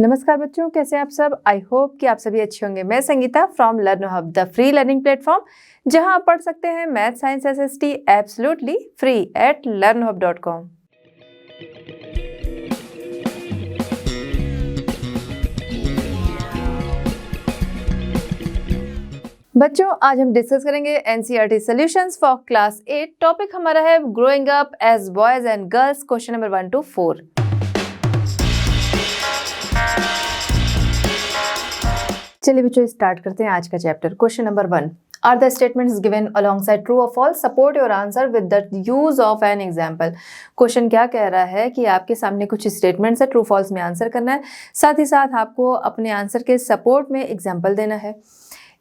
नमस्कार बच्चों, कैसे हैं आप सब। आई होप कि आप सभी अच्छे होंगे। मैं Sangeeta from Learn Hub, the free learning platform, जहां आप पढ़ सकते हैं math science SST absolutely free at learnhub.com। बच्चों, आज हम डिस्कस करेंगे NCERT solutions for class 8। Topic हमारा है growing up as boys and girls, question number 1 to 4। चलिए बच्चों, स्टार्ट करते हैं आज का chapter. Question number 1, are the statements given alongside true और false, support your answer with the use of an example. Question क्या कह रहा है कि आपके सामने कुछ स्टेटमेंट्स है, ट्रू फॉल्स में आंसर करना है, साथ ही साथ आपको अपने आंसर के सपोर्ट में एग्जाम्पल देना है।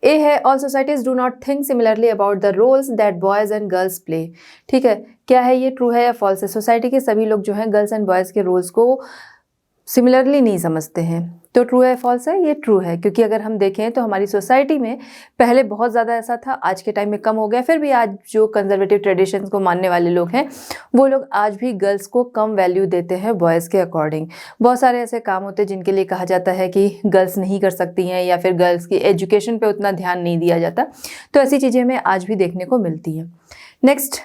ए है, all societies do not think similarly about the roles that boys and girls play. ठीक है, क्या है ये, ट्रू है या फॉल्स है। सोसाइटी के सभी लोग जो हैं गर्ल्स एंड बॉयज़ के रोल्स को सिमिलरली नहीं समझते हैं। तो ट्रू है फॉल्स है, ये ट्रू है, क्योंकि अगर हम देखें तो हमारी सोसाइटी में पहले बहुत ज़्यादा ऐसा था, आज के टाइम में कम हो गया। फिर भी आज जो कंजर्वेटिव ट्रेडिशंस को मानने वाले लोग हैं वो लोग आज भी गर्ल्स को कम वैल्यू देते हैं बॉयज़ के अकॉर्डिंग। बहुत सारे ऐसे काम होते हैं जिनके लिए कहा जाता है कि गर्ल्स नहीं कर सकती हैं, या फिर गर्ल्स की एजुकेशन पे उतना ध्यान नहीं दिया जाता। तो ऐसी चीज़ें हमें आज भी देखने को मिलती हैं। नेक्स्ट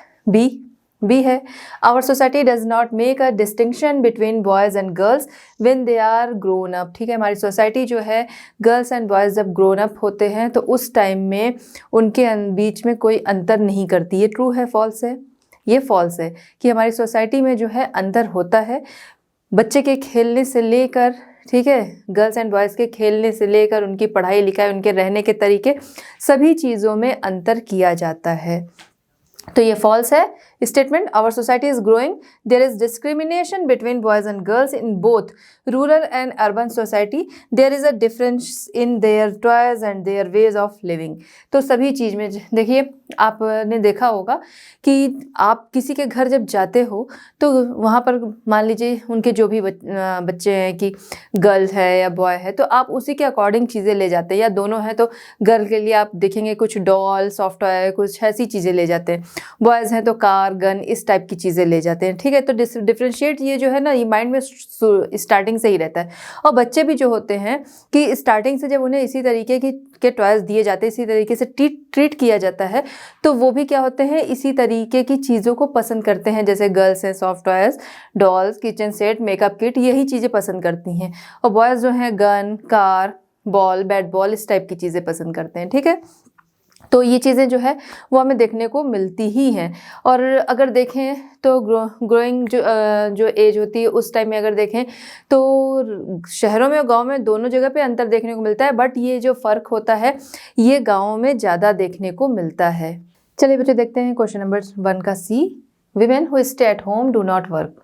बी है, our society does not make a distinction between boys and girls when they are grown up. ठीक है, हमारी सोसाइटी जो है गर्ल्स एंड बॉयज़ जब ग्रोन अप होते हैं तो उस टाइम में उनके बीच में कोई अंतर नहीं करती। ये ट्रू है फॉल्स है, ये फॉल्स है कि हमारी सोसाइटी में जो है अंतर होता है। बच्चे के खेलने से लेकर, ठीक है, गर्ल्स एंड बॉयज़ के खेलने से लेकर उनकी पढ़ाई लिखाई, उनके रहने के तरीके, सभी चीज़ों में अंतर किया जाता है। तो ये फॉल्स है statement. Our society is growing, there is discrimination between boys and girls in both rural and urban society, there is a difference in their toys and their ways of living. तो सभी चीज़ में देखिए, आपने देखा होगा कि आप किसी के घर जब जाते हो तो वहाँ पर मान लीजिए उनके जो भी बच्चे हैं कि गर्ल है या बॉय है, तो आप उसी के अकॉर्डिंग चीज़ें ले जाते हैं, या दोनों हैं तो गर्ल के लिए आप देखेंगे कुछ डॉल, सॉफ्ट टॉय, कुछ ऐसी चीज़ें ले जाते हैं। बॉयज़ हैं तो कार, गन, इस टाइप की चीज़ें ले जाते हैं। ठीक है, तो डिफ्रेंशिएट ये जो है ना, ये माइंड में स्टार्टिंग से ही रहता है। और बच्चे भी जो होते हैं कि स्टार्टिंग से जब उन्हें इसी तरीके के टॉयज़ दिए जाते हैं, इसी तरीके से ट्रीट किया जाता है, तो वो भी क्या होते हैं, इसी तरीके की चीज़ों को पसंद करते हैं। जैसे गर्ल्स हैं soft toys, dolls, kitchen set, makeup kit, यही चीज़ें पसंद करती हैं। और बॉयज़ जो हैं gun, car, ball, bat ball, इस टाइप की चीज़ें पसंद करते हैं। ठीक है, तो ये चीज़ें जो है वो हमें देखने को मिलती ही हैं। और अगर देखें तो ग्रोइंग जो एज होती है उस टाइम में अगर देखें तो शहरों में और गाँव में दोनों जगह पे अंतर देखने को मिलता है, बट ये जो फ़र्क होता है ये गाँव में ज़्यादा देखने को मिलता है। चलिए बच्चे देखते हैं क्वेश्चन नंबर 1 का C, women who stay at home do not work.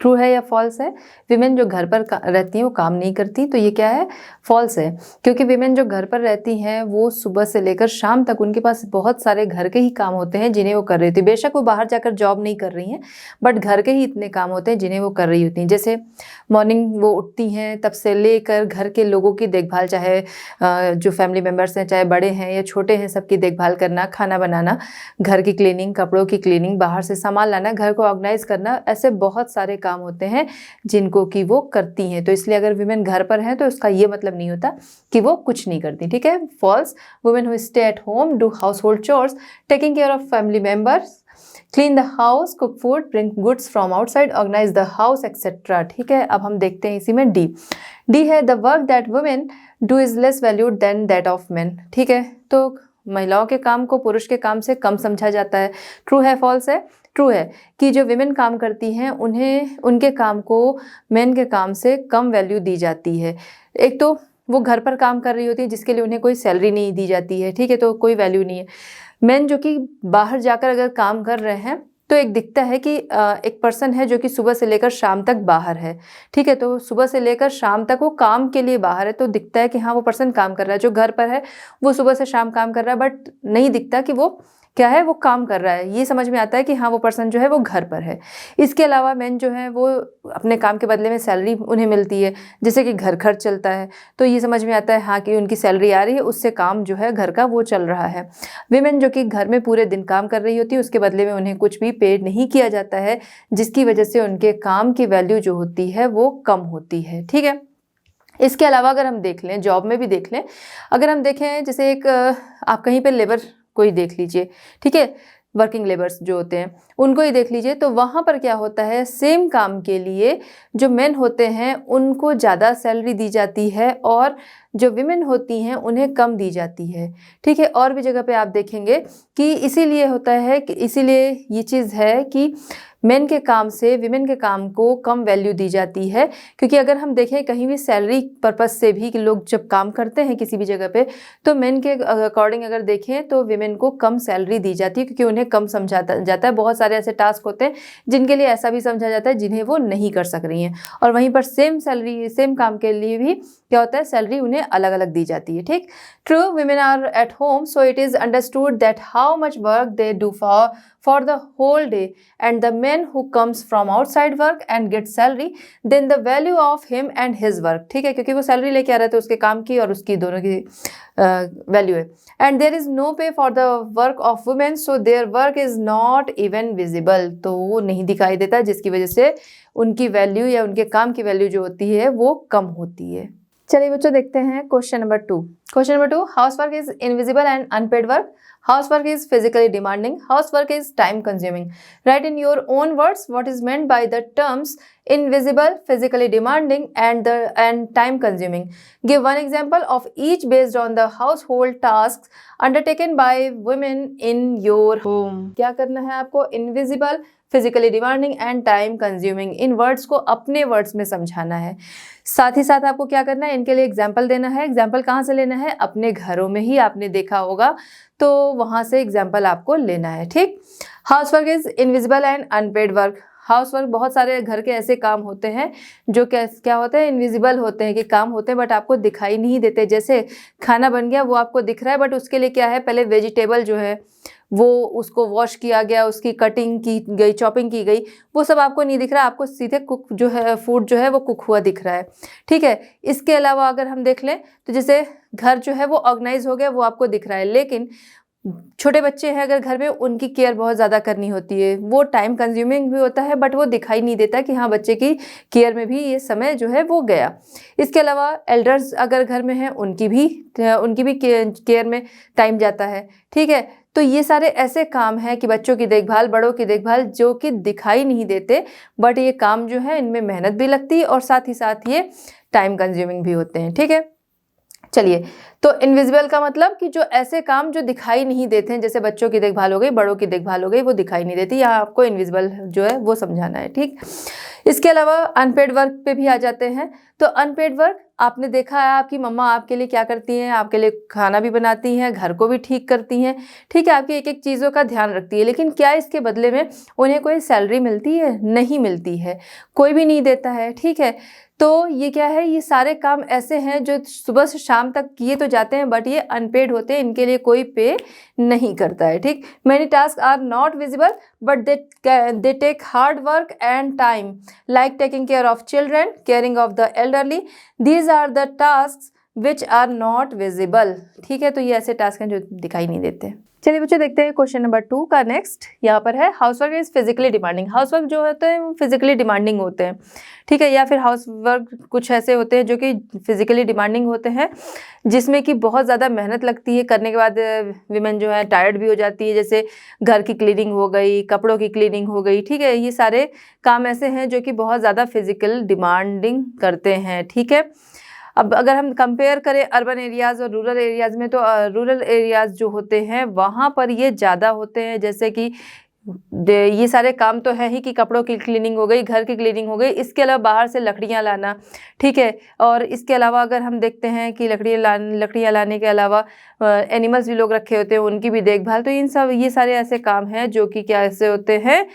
True है या फॉल्स है। विमेन जो घर पर रहती हैं वो काम नहीं करती, तो ये क्या है, फॉल्स है। क्योंकि विमेन जो घर पर रहती हैं वो सुबह से लेकर शाम तक उनके पास बहुत सारे घर के ही काम होते हैं जिन्हें वो कर रही होती है। बेशक वो बाहर जाकर जॉब नहीं कर रही हैं, बट घर के ही इतने काम होते हैं जिन्हें वो कर रही होती हैं। जैसे मॉर्निंग वो उठती हैं तब से लेकर घर के लोगों की देखभाल, चाहे जो फैमिली मेम्बर्स हैं, चाहे बड़े हैं या छोटे हैं, सबकी देखभाल करना, खाना बनाना, घर की क्लीनिंग, कपड़ों की क्लीनिंग, बाहर से सामान लाना, घर को ऑर्गेनाइज करना, ऐसे बहुत सारे काम होते हैं जिनको कि वो करती हैं। तो इसलिए अगर विमेन घर पर हैं तो उसका ये मतलब नहीं होता कि वो कुछ नहीं करती। ठीक है, false. Women who stay at home do household chores, taking care of family members, clean the house, cook food, bring goods from outside, organise the house, etcetera. ठीक है, अब हम देखते हैं इसी में डी है, the work that women do is less valued than that of men. ठीक है, तो महिलाओं के काम को पुरुष के काम से कम समझा जाता है। ट्रू है फॉल्स है। ट्रू है कि जो विमेन काम करती हैं उन्हें उनके काम को मेन के काम से कम वैल्यू दी जाती है। एक तो वो घर पर काम कर रही होती है जिसके लिए उन्हें कोई सैलरी नहीं दी जाती है। ठीक है, तो कोई वैल्यू नहीं है। मेन जो कि बाहर जाकर अगर काम कर रहे हैं तो एक दिखता है कि एक पर्सन है जो कि सुबह से लेकर शाम तक बाहर है। ठीक है, तो सुबह से लेकर शाम तक वो काम के लिए बाहर है, तो दिखता है कि हाँ वो पर्सन काम कर रहा है। जो घर पर है वो सुबह से शाम काम कर रहा है, बट नहीं दिखता कि वो क्या है, वो काम कर रहा है। ये समझ में आता है कि हाँ वो पर्सन जो है वो घर पर है। इसके अलावा मेन जो है वो अपने काम के बदले में सैलरी उन्हें मिलती है, जैसे कि घर खर्च चलता है, तो ये समझ में आता है हाँ कि उनकी सैलरी आ रही है, उससे काम जो है घर का वो चल रहा है। विमेन जो कि घर में पूरे दिन काम कर रही होती है, उसके बदले में उन्हें कुछ भी पेड नहीं किया जाता है, जिसकी वजह से उनके काम की वैल्यू जो होती है वो कम होती है। ठीक है, इसके अलावा अगर हम देख लें, जॉब में भी देख लें, अगर हम देखें जैसे एक आप कहीं पे लेबर कोई देख लीजिए, ठीक है, वर्किंग लेबर्स जो होते हैं उनको ही देख लीजिए, तो वहाँ पर क्या होता है, सेम काम के लिए जो मेन होते हैं उनको ज़्यादा सैलरी दी जाती है और जो विमेन होती हैं उन्हें कम दी जाती है, ठीक है। और भी जगह पे आप देखेंगे कि इसीलिए होता है कि इसीलिए ये चीज़ है कि मेन के काम से विमेन के काम को कम वैल्यू दी जाती है, क्योंकि अगर हम देखें कहीं भी सैलरी पर्पस से भी कि लोग जब काम करते हैं किसी भी जगह पे, तो मेन के अकॉर्डिंग अगर देखें तो विमेन को कम सैलरी दी जाती है, क्योंकि उन्हें कम समझा जाता है। बहुत सारे ऐसे टास्क होते हैं जिनके लिए ऐसा भी समझा जाता है जिन्हें वो नहीं कर सक रही हैं, और वहीं पर सेम सैलरी सेम काम के लिए भी क्या होता है, सैलरी उन्हें अलग अलग दी जाती है, ठीक। True, women are at home, so it is understood that how much work they do for the whole day, and the man who comes from outside work and gets salary, then the value of him and his work, ठीक है, क्योंकि वो salary लेके आ रहे थे उसके काम की और उसकी दोनों की वैल्यू है। एंड देयर इज नो पे for the work of women, so their work is not even visible, तो वो नहीं दिखाई देता, जिसकी वजह से उनकी वैल्यू या उनके काम की वैल्यू जो होती है वो कम होती है। चलिए बच्चों देखते हैं question number 2। Question number 2, house work is invisible and unpaid work, housework is physically demanding, housework is time consuming. Write in your own words what is meant by the terms invisible, physically demanding and time consuming. Give one example of each based on the household tasks undertaken by women in your home. क्या करना है आपको, invisible, physically demanding and time consuming, in words को अपने words में समझाना है। साथ ही साथ आपको क्या करना है, इनके लिए एग्जाम्पल देना है। एग्जाम्पल कहाँ से लेना है, अपने घरों में ही आपने देखा होगा तो वहाँ से एग्जाम्पल आपको लेना है, ठीक। Housework is invisible and unpaid work. Housework, बहुत सारे घर के ऐसे काम होते हैं जो क्या होते हैं, इनविजिबल होते हैं, कि काम होते हैं बट आपको दिखाई नहीं देते। जैसे खाना बन गया वो आपको दिख रहा है बट उसके लिए क्या है, पहले वेजिटेबल जो है वो उसको वॉश किया गया, उसकी कटिंग की गई, चॉपिंग की गई, वो सब आपको नहीं दिख रहा, आपको सीधे कुक जो है फूड जो है वो कुक हुआ दिख रहा है, ठीक है। इसके अलावा अगर हम देख लें तो जैसे घर जो है वो ऑर्गेनाइज हो गया वो आपको दिख रहा है, लेकिन छोटे बच्चे हैं अगर घर में, उनकी केयर बहुत ज़्यादा करनी होती है, वो टाइम कंज्यूमिंग भी होता है बट वो दिखाई नहीं देता कि हाँ बच्चे की केयर में भी ये समय जो है वो गया। इसके अलावा एल्डर्स अगर घर में हैं उनकी भी केयर में टाइम जाता है, ठीक है। तो ये सारे ऐसे काम हैं कि बच्चों की देखभाल, बड़ों की देखभाल, जो कि दिखाई नहीं देते बट ये काम जो है इनमें मेहनत भी लगती है और साथ ही साथ ये टाइम कंज्यूमिंग भी होते हैं, ठीक है। चलिए, तो इनविजिबल का मतलब कि जो ऐसे काम जो दिखाई नहीं देते हैं, जैसे बच्चों की देखभाल हो गई, बड़ों की देखभाल हो गई, वो दिखाई नहीं देती, यहाँ आपको इनविजिबल जो है वो समझाना है, ठीक। इसके अलावा अनपेड वर्क पे भी आ जाते हैं। तो अनपेड वर्क आपने देखा है, आपकी मम्मा आपके लिए क्या करती हैं, आपके लिए खाना भी बनाती हैं, घर को भी ठीक करती हैं, ठीक है, आपकी एक एक चीज़ों का ध्यान रखती है, लेकिन क्या इसके बदले में उन्हें कोई सैलरी मिलती है? नहीं मिलती है, कोई भी नहीं देता है, ठीक है। तो ये क्या है, ये सारे काम ऐसे हैं जो सुबह से शाम तक किए तो जाते हैं बट ये अनपेड होते हैं, इनके लिए कोई पे नहीं करता है, ठीक। Many task are not visible but they take hard work and time, like taking care of children, caring of the elderly, these are the task which are not visible, ठीक है। तो ये ऐसे टास्क हैं जो दिखाई नहीं देते। चलिए बच्चों देखते हैं क्वेश्चन नंबर 2 का नेक्स्ट। यहाँ पर है housework is physically demanding. Housework जो होते हैं वो फिजिकली डिमांडिंग होते हैं, ठीक है, या फिर हाउसवर्क कुछ ऐसे होते हैं जो कि फिजिकली डिमांडिंग होते हैं, जिसमें कि बहुत ज़्यादा मेहनत लगती है, करने के बाद विमेन जो है टायर्ड भी हो जाती है, जैसे घर की क्लीनिंग हो गई, कपड़ों की क्लीनिंग हो गई, ठीक है। ये सारे काम ऐसे हैं जो कि बहुत ज़्यादा फिजिकल डिमांडिंग करते हैं, ठीक है। अब अगर हम कंपेयर करें अर्बन एरियाज़ और रूरल एरियाज़ में, तो रूरल एरियाज़ जो होते हैं वहाँ पर ये ज़्यादा होते हैं, जैसे कि ये सारे काम तो है ही कि कपड़ों की क्लीनिंग हो गई, घर की क्लीनिंग हो गई, इसके अलावा बाहर से लकड़ियाँ लाना, ठीक है। और इसके अलावा अगर हम देखते हैं कि लकड़ियाँ लाने के अलावा एनिमल्स भी लोग रखे होते हैं, उनकी भी देखभाल, तो ये सारे ऐसे काम हैं जो कि क्या ऐसे होते हैं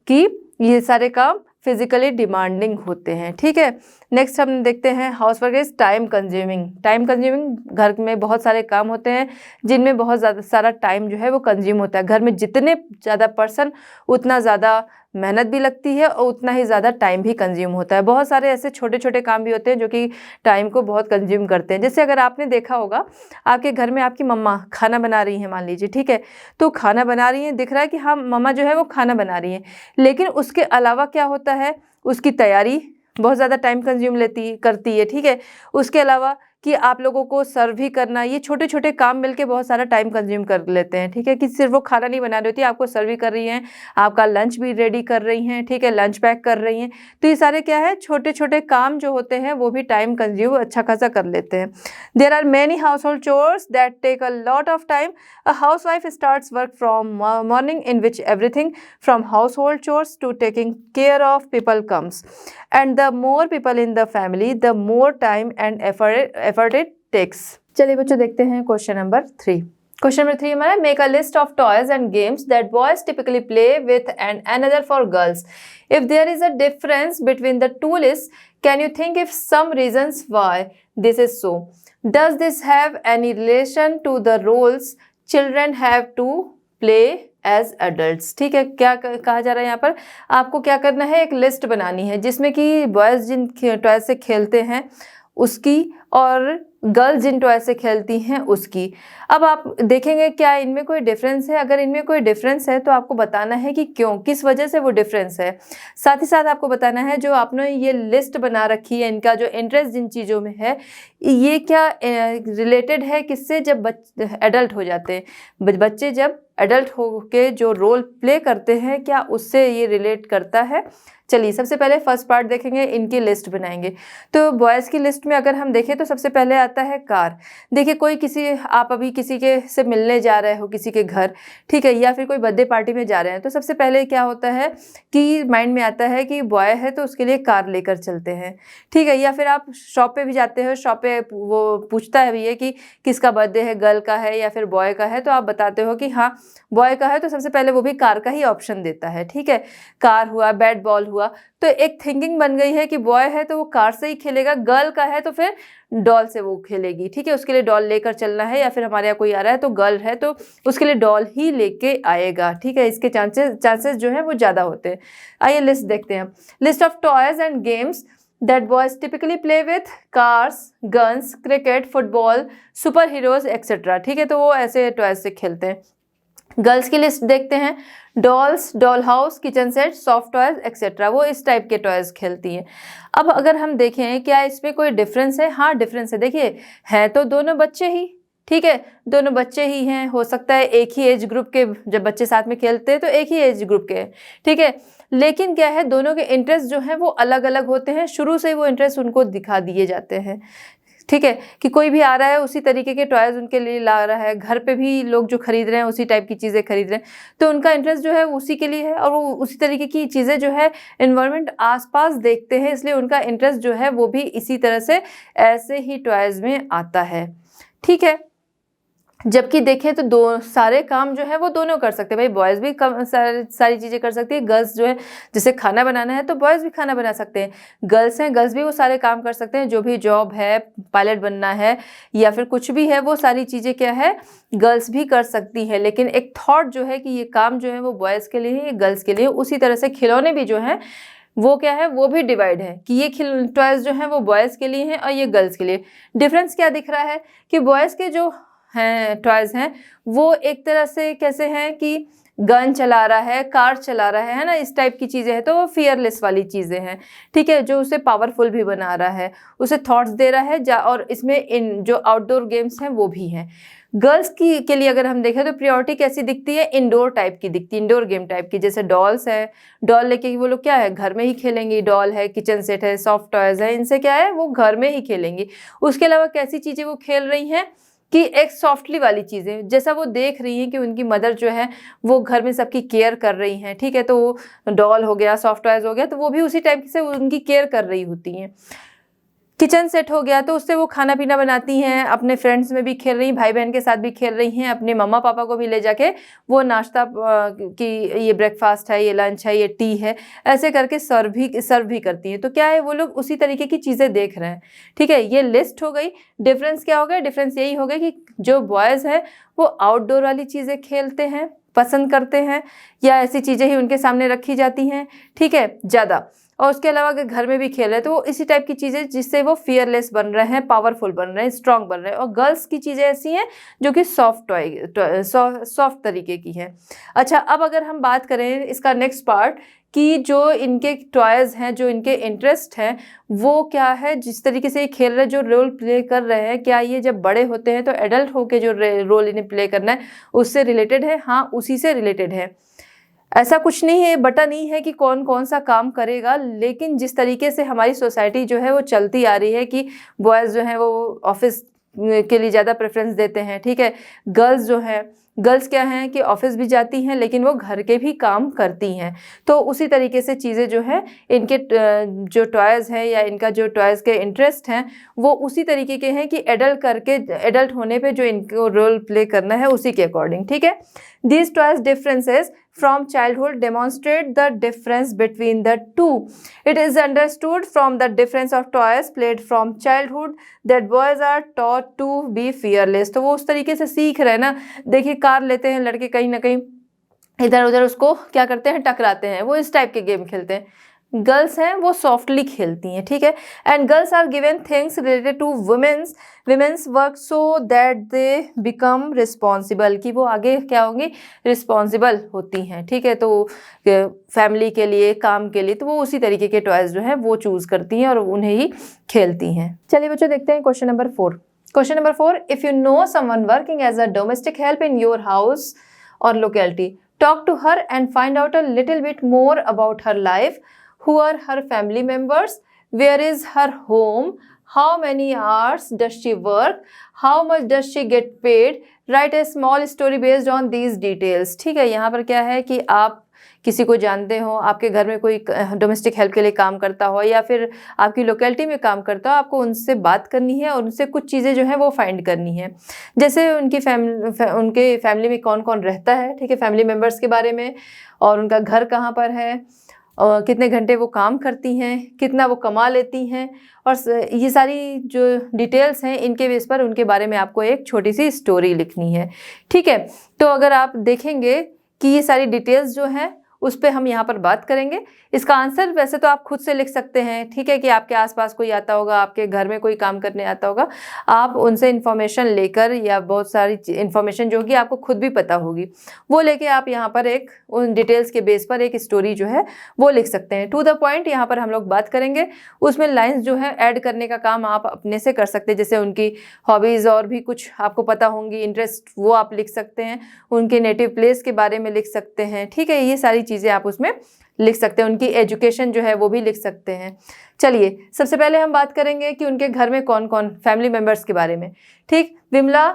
कि ये सारे काम फिजिकली डिमांडिंग होते हैं, ठीक है। नेक्स्ट हम देखते हैं housework is time consuming. Time consuming, घर में बहुत सारे काम होते हैं जिनमें बहुत ज़्यादा सारा टाइम जो है वो कंज्यूम होता है। घर में जितने ज़्यादा पर्सन उतना ज़्यादा मेहनत भी लगती है और उतना ही ज़्यादा टाइम भी कंज्यूम होता है। बहुत सारे ऐसे छोटे छोटे काम भी होते हैं जो कि टाइम को बहुत कंज्यूम करते हैं। जैसे अगर आपने देखा होगा आपके घर में आपकी मम्मा खाना बना रही हैं, मान लीजिए, ठीक है, तो खाना बना रही हैं, दिख रहा है कि हाँ मम्मा जो है वो खाना बना रही हैं, लेकिन उसके अलावा क्या होता है, उसकी तैयारी बहुत ज़्यादा टाइम कंज्यूम करती है, ठीक है। उसके अलावा कि आप लोगों को सर्व भी करना, ये छोटे छोटे काम मिलके बहुत सारा टाइम कंज्यूम कर लेते हैं, ठीक है। कि सिर्फ वो खाना नहीं बना रही होती, आपको सर्व भी कर रही हैं, आपका लंच भी रेडी कर रही हैं, ठीक है, लंच पैक कर रही हैं। तो ये सारे क्या है, छोटे छोटे काम जो होते हैं वो भी टाइम कंज्यूम अच्छा खासा कर लेते हैं। There are many household chores that take a lot of time. A housewife starts work from morning in which everything from household chores to taking care of people comes, and the more people in the family, the more time and effort it takes. चलिए बच्चों देखते हैं question number 3। Question number 3 हमारा, make a list of toys and games that boys typically play with and another for girls. If there is a difference between the two list, can you think if some reasons why this is so? Does this have any relation to the roles children have to play as adults? ठीक है, क्या कहा जा रहा है यहाँ पर, आपको क्या करना है, एक लिस्ट बनानी है जिसमें कि बॉयज़ जिन टॉय से खेलते हैं उसकी और गर्ल्स जिन टॉय से खेलती हैं उसकी। अब आप देखेंगे क्या इनमें कोई डिफरेंस है। अगर इनमें कोई डिफरेंस है तो आपको बताना है कि क्यों, किस वजह से वो डिफरेंस है। साथ ही साथ आपको बताना है जो आपने ये लिस्ट बना रखी है, इनका जो इंटरेस्ट जिन चीज़ों में है, ये क्या रिलेटेड है किससे, जब एडल्ट हो जाते हैं, बच्चे जब एडल्ट हो के जो रोल प्ले करते हैं, क्या उससे ये रिलेट करता है। चलिए सबसे पहले फर्स्ट पार्ट देखेंगे, इनकी लिस्ट बनाएंगे। तो बॉयज़ की लिस्ट में अगर हम देखें तो सबसे पहले आता है कार। देखिए कोई किसी, आप अभी किसी के से मिलने जा रहे हो किसी के घर, ठीक है, या फिर कोई बर्थडे पार्टी में जा रहे हैं, तो सबसे पहले क्या होता है कि माइंड में आता है कि बॉय है तो उसके लिए कार लेकर चलते हैं, ठीक है। या फिर आप शॉप पे भी जाते हो, शॉप पे वो पूछता है भैया कि किसका बर्थडे है, गर्ल का है या फिर बॉय का है, तो आप बताते हो कि हाँ बॉय का है, तो सबसे पहले वो भी कार का ही ऑप्शन देता है, ठीक है। कार हुआ, बैट बॉल हुआ, तो एक थिंकिंग बन गई है कि बॉय है तो वो कार से ही खेलेगा, गर्ल का है तो फिर डॉल से वो खेलेगी, ठीक है। उसके लिए डॉल लेकर चलना है, या फिर हमारे यहाँ कोई आ रहा है तो गर्ल है तो उसके लिए डॉल ही लेके आएगा, ठीक है। इसके चांसेस जो है वो ज़्यादा होते हैं। आइए लिस्ट देखते हैं। List of toys and games that boys typically play with cars, guns, cricket, football, super heroes, etc. ठीक है, तो वो ऐसे टॉयज से खेलते हैं। गर्ल्स की लिस्ट देखते हैं, dolls, doll house, kitchen set, soft toys etcetera, वो इस टाइप के टॉयज खेलती हैं। अब अगर हम देखें क्या इसमें कोई डिफरेंस है, हाँ डिफरेंस है। देखिए है तो दोनों बच्चे ही, ठीक है, दोनों बच्चे ही हैं, हो सकता है एक ही एज ग्रुप के, जब बच्चे साथ में खेलते हैं तो एक ही एज ग्रुप के, ठीक है। लेकिन क्या है, दोनों के इंटरेस्ट जो हैं वो अलग अलग होते हैं, शुरू से ही वो इंटरेस्ट उनको दिखा दिए जाते हैं, ठीक है। कि कोई भी आ रहा है उसी तरीके के टॉयज उनके लिए ला रहा है, घर पे भी लोग जो खरीद रहे हैं उसी टाइप की चीज़ें खरीद रहे हैं, तो उनका इंटरेस्ट जो है उसी के लिए है, और वो उसी तरीके की चीज़ें जो है इन्वायरमेंट आसपास देखते हैं, इसलिए उनका इंटरेस्ट जो है वो भी इसी तरह से ऐसे ही टॉयज में आता है, ठीक है। जबकि देखें तो दो सारे काम जो है वो दोनों कर सकते हैं, भाई बॉयज़ भी सारी चीज़ें कर सकती है, गर्ल्स जो है जैसे खाना बनाना है तो बॉयज़ भी खाना बना सकते हैं, गर्ल्स हैं गर्ल्स भी वो सारे काम कर सकते हैं, जो भी जॉब है, पायलट बनना है या फिर कुछ भी है, वो सारी चीज़ें क्या है गर्ल्स भी कर सकती हैं। लेकिन एक थॉट जो है कि ये काम जो है वो बॉयज़ के लिए है, गर्ल्स के लिए, उसी तरह से खिलौने भी जो हैं वो क्या है, वो भी डिवाइड है कि ये टॉयज़ जो हैं वो बॉयज़ के लिए हैं और ये गर्ल्स के लिए। डिफरेंस क्या दिख रहा है कि बॉयज़ के जो हैं टॉयज़ हैं वो एक तरह से कैसे हैं कि गन चला रहा है, कार चला रहा है ना, इस टाइप की चीज़ें हैं, तो वो फियरलेस वाली चीज़ें हैं, ठीक है, जो उसे पावरफुल भी बना रहा है, उसे थॉट्स दे रहा है और इसमें इन जो आउटडोर गेम्स हैं वो भी हैं। गर्ल्स की के लिए अगर हम देखें तो प्रियोरिटी कैसी दिखती है, इंडोर टाइप की दिखती है, इंडोर गेम टाइप की, जैसे डॉल्स है, डॉल लेके वो लोग क्या है घर में ही खेलेंगी, डॉल है, किचन सेट है, सॉफ्ट टॉयज़ है, इनसे क्या है वो घर में ही खेलेंगी। उसके अलावा कैसी चीज़ें वो खेल रही हैं कि एक सॉफ्टली वाली चीज़ें, जैसा वो देख रही हैं कि उनकी मदर जो है वो घर में सबकी केयर कर रही हैं, ठीक है, तो डॉल हो गया, सॉफ्ट टॉयज़ हो गया, तो वो भी उसी टाइप से उनकी केयर कर रही होती हैं। किचन सेट हो गया तो उससे वो खाना पीना बनाती हैं, अपने फ्रेंड्स में भी खेल रही हैं, भाई बहन के साथ भी खेल रही हैं, अपने मम्मा पापा को भी ले जाके वो नाश्ता कि ये ब्रेकफास्ट है, ये लंच है, ये टी है, ऐसे करके सर्व भी करती हैं। तो क्या है वो लोग उसी तरीके की चीज़ें देख रहे हैं, ठीक है। ये लिस्ट हो गई। डिफरेंस क्या हो गया, डिफरेंस यही हो गया कि जो बॉयज़ हैं वो आउटडोर वाली चीज़ें खेलते हैं, पसंद करते हैं, या ऐसी चीज़ें ही उनके सामने रखी जाती हैं, ठीक है, ज़्यादा। और उसके अलावा अगर घर में भी खेल रहे हैं तो वो इसी टाइप की चीज़ें जिससे वो फियरलेस बन रहे हैं, पावरफुल बन रहे हैं, स्ट्रांग बन रहे हैं। और गर्ल्स की चीज़ें ऐसी हैं जो कि सॉफ्ट तरीके की हैं। अच्छा अब अगर हम बात करें इसका नेक्स्ट पार्ट कि जो इनके टॉयज़ हैं, जो इनके इंटरेस्ट हैं, वो क्या है, जिस तरीके से ये खेल रहे हैं, जो रोल प्ले कर रहे हैं, क्या ये जब बड़े होते हैं तो एडल्ट होके जो रोल इन्हें प्ले करना है उससे रिलेटेड है? हाँ, उसी से रिलेटेड है। ऐसा कुछ नहीं है, बटा नहीं है कि कौन कौन सा काम करेगा, लेकिन जिस तरीके से हमारी सोसाइटी जो है वो चलती आ रही है कि बॉयज़ जो हैं वो ऑफिस के लिए ज़्यादा प्रेफरेंस देते हैं, ठीक है। गर्ल्स जो हैं, गर्ल्स क्या हैं कि ऑफिस भी जाती हैं लेकिन वो घर के भी काम करती हैं। तो उसी तरीके से चीज़ें जो है, इनके जो टॉयज़ हैं या इनका जो टॉयज़ के इंटरेस्ट हैं वो उसी तरीके के हैं कि एडल्ट होने पे जो इनको रोल प्ले करना है उसी के अकॉर्डिंग, ठीक है। These toys differences from childhood demonstrate the difference between the two. It is understood from the difference of toys played from childhood that boys are taught to be fearless. तो वो उस तरीके से सीख रहे हैं ना। देखिए, कार लेते हैं लड़के, कहीं ना कहीं इधर उधर उसको क्या करते हैं, टकराते हैं, वो इस टाइप के गेम खेलते हैं। गर्ल्स हैं वो सॉफ्टली खेलती हैं, ठीक है। And girls are given things related to women's work so that they become responsible, कि वो आगे क्या होंगी, रिस्पॉन्सिबल होती हैं, ठीक है। तो फैमिली के लिए, काम के लिए, तो वो उसी तरीके के टॉयज़ जो हैं वो चूज़ करती हैं और उन्हें ही खेलती हैं। चलिए बच्चों, देखते हैं question number 4। Question number 4, if you know someone working as a domestic help in your house और locality, talk to her and find out a little bit more about her life. Who are her family members? Where is her home? How many hours does she work? How much does she get paid? Write a small story based on these details. ठीक है, यहाँ पर क्या है कि आप किसी को जानते हो, आपके घर में कोई डोमेस्टिक हेल्प के लिए काम करता हो या फिर आपकी लोकेलिटी में काम करता हो, आपको उनसे बात करनी है और उनसे कुछ चीज़ें जो हैं वो फाइंड करनी है। जैसे उनके फैमिली में कौन कौन रहता है, ठीक है, फैमिली मेम्बर्स के बारे में, और उनका घर कहाँ पर है, और कितने घंटे वो काम करती हैं, कितना वो कमा लेती हैं, और ये सारी जो डिटेल्स हैं इनके बेस पर उनके बारे में आपको एक छोटी सी स्टोरी लिखनी है, ठीक है। तो अगर आप देखेंगे कि ये सारी डिटेल्स जो हैं उस पर हम यहाँ पर बात करेंगे। इसका आंसर वैसे तो आप खुद से लिख सकते हैं, ठीक है, कि आपके आसपास कोई आता होगा, आपके घर में कोई काम करने आता होगा, आप उनसे इन्फॉर्मेशन लेकर या बहुत सारी इन्फॉर्मेशन जो कि आपको खुद भी पता होगी वो लेके आप यहाँ पर एक उन डिटेल्स के बेस पर एक स्टोरी जो है वो लिख सकते हैं। टू द पॉइंट यहाँ पर हम लोग बात करेंगे, उसमें लाइन्स जो है ऐड करने का काम आप अपने से कर सकते हैं। जैसे उनकी हॉबीज़ और भी कुछ आपको पता होंगी, इंटरेस्ट, वो आप लिख सकते हैं, उनके नेटिव प्लेस के बारे में लिख सकते हैं, ठीक है। ये सारी चीज़ें आप उसमें लिख सकते हैं, उनकी एजुकेशन जो है वो भी लिख सकते हैं। चलिए, सबसे पहले हम बात करेंगे कि उनके घर में कौन कौन फैमिली मेम्बर्स के बारे में, ठीक। Vimala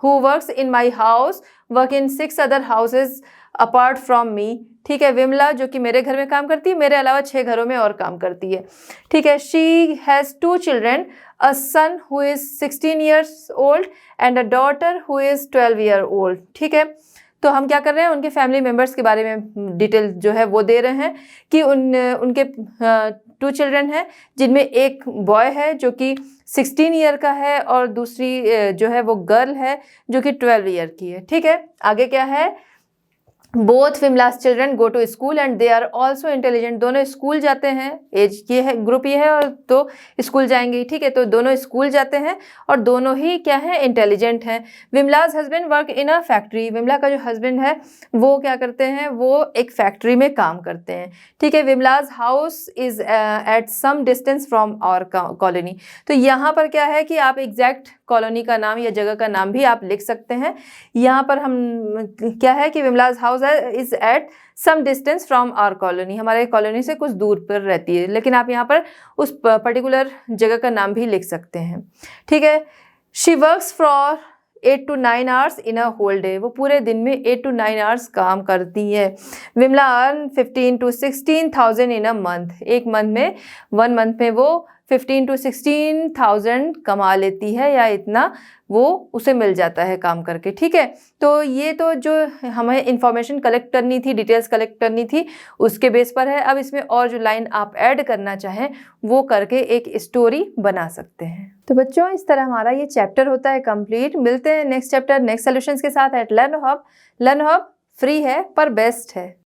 who works in my house work in 6 other houses apart from me, ठीक है। विमला जो कि मेरे घर में काम करती है, मेरे अलावा 6 घरों में और काम करती है, ठीक है। She has 2 children, a son who is 16 years old and a daughter who is 12 year old, ठीक है। तो हम क्या कर रहे हैं, उनके फैमिली मेम्बर्स के बारे में डिटेल जो है वो दे रहे हैं कि उनके 2 चिल्ड्रन हैं, जिनमें एक बॉय है जो कि 16 ईयर का है और दूसरी जो है वो गर्ल है जो कि 12 ईयर की है, ठीक है। आगे क्या है, both Vimala's children go to school and they are also intelligent, दोनों स्कूल जाते हैं, एज ये है, ग्रुप ये है, और तो स्कूल जाएंगे, ठीक है। तो दोनों स्कूल जाते हैं और दोनों ही क्या है, इंटेलिजेंट हैं। Vimala's husband work in a factory, Vimala का जो हस्बैंड है वो क्या करते हैं, वो एक फैक्ट्री में काम करते हैं, ठीक है। Vimala's house is at some distance from our colony, तो यहाँ पर क्या है कि आप एग्जैक्ट कॉलोनी का नाम या जगह का नाम भी आप लिख सकते हैं। यहाँ पर हम क्या है कि Vimala's house is at some distance from our colony, हमारे कॉलोनी से कुछ दूर पर रहती है, लेकिन आप यहाँ पर उस पर्टिकुलर जगह का नाम भी लिख सकते हैं, ठीक है। She works for 8 to 9 hours in a whole day, वो पूरे दिन में 8 to 9 hours काम करती है। Vimala earn 15 to 16,000 in a month, एक मंथ में 1 मंथ में वो 15 to 16,000 कमा लेती है, या इतना वो उसे मिल जाता है काम करके, ठीक है। तो ये तो जो हमें इंफॉर्मेशन कलेक्ट करनी थी, डिटेल्स कलेक्ट करनी थी, उसके बेस पर है। अब इसमें और जो लाइन आप ऐड करना चाहें वो करके एक स्टोरी बना सकते हैं। तो बच्चों, इस तरह हमारा ये चैप्टर होता है कंप्लीट। मिलते हैं नेक्स्ट चैप्टर नेक्स्ट सॉल्यूशंस के साथ at learn hub. Learn hub free है पर बेस्ट है।